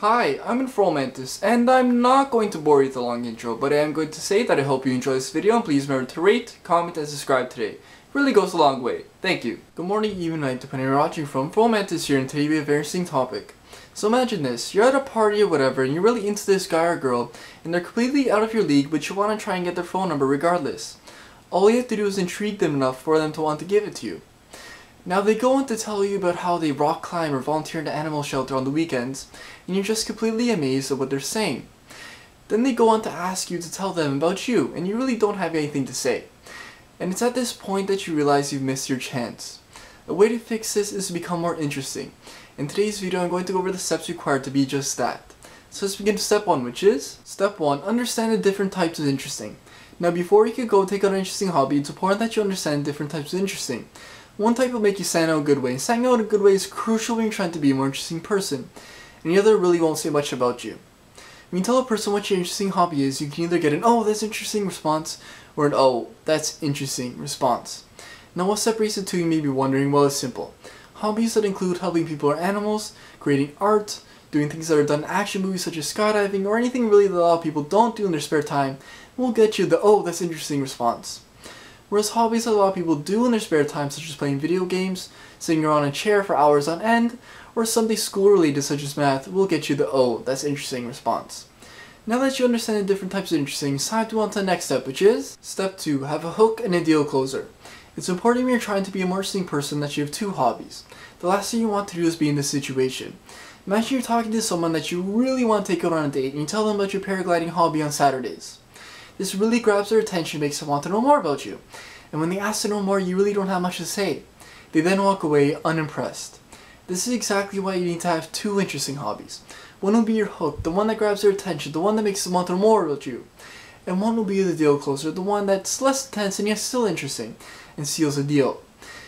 Hi, I'm InformalMantis, and I'm not going to bore you with a long intro, but I am going to say that I hope you enjoy this video, and please remember to rate, comment, and subscribe today. It really goes a long way. Thank you. Good morning, evening, night, depending on where you're watching from. InformalMantis here, and today we have a very interesting topic. So imagine this, you're at a party or whatever, and you're really into this guy or girl, and they're completely out of your league, but you want to try and get their phone number regardless. All you have to do is intrigue them enough for them to want to give it to you. Now they go on to tell you about how they rock climb or volunteer in the animal shelter on the weekends, and you're just completely amazed at what they're saying. Then they go on to ask you to tell them about you, and you really don't have anything to say. And it's at this point that you realize you've missed your chance. A way to fix this is to become more interesting. In today's video I'm going to go over the steps required to be just that. So let's begin to step 1, which is, Step 1, understand the different types of interesting. Now before you can go take on an interesting hobby, it's important that you understand different types of interesting. One type will make you stand out in a good way, and standing out in a good way is crucial when you're trying to be a more interesting person, and the other really won't say much about you. When you tell a person what your interesting hobby is, you can either get an "oh, that's interesting" response, or an "oh, that's interesting" response. Now what separates the two, you may be wondering. Well, it's simple. Hobbies that include helping people or animals, creating art, doing things that are done in action movies such as skydiving, or anything really that a lot of people don't do in their spare time, will get you the "oh, that's interesting" response. Whereas hobbies that a lot of people do in their spare time, such as playing video games, sitting around in a chair for hours on end, or something school related such as math, will get you the "oh, that's interesting" response. Now that you understand the different types of interesting, it's time to move on to the next step, which is Step 2, have a hook and a deal closer. It's important when you're trying to be a more interesting person that you have two hobbies. The last thing you want to do is be in this situation. Imagine you're talking to someone that you really want to take out on a date, and you tell them about your paragliding hobby on Saturdays. This really grabs their attention, makes them want to know more about you. And when they ask to know more, you really don't have much to say. They then walk away unimpressed. This is exactly why you need to have two interesting hobbies. One will be your hook, the one that grabs their attention, the one that makes them want to know more about you. And one will be the deal closer, the one that's less intense and yet still interesting, and seals a deal.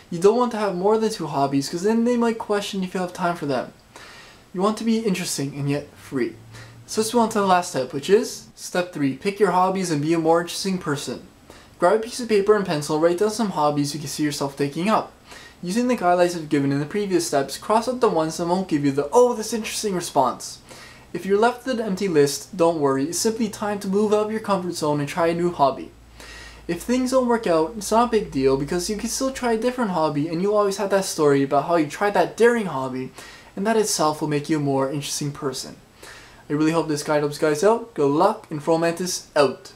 You don't want to have more than two hobbies, because then they might question if you have time for them. You want to be interesting and yet free. So let's move on to the last step, which is Step 3, pick your hobbies and be a more interesting person. Grab a piece of paper and pencil, write down some hobbies you can see yourself taking up. Using the guidelines I've given in the previous steps, cross out the ones that won't give you the "oh, that's interesting" response. If you're left with an empty list, don't worry, it's simply time to move out of your comfort zone and try a new hobby. If things don't work out, it's not a big deal, because you can still try a different hobby, and you'll always have that story about how you tried that daring hobby, and that itself will make you a more interesting person. I really hope this guide helps you guys out. Good luck, InformalMantis out.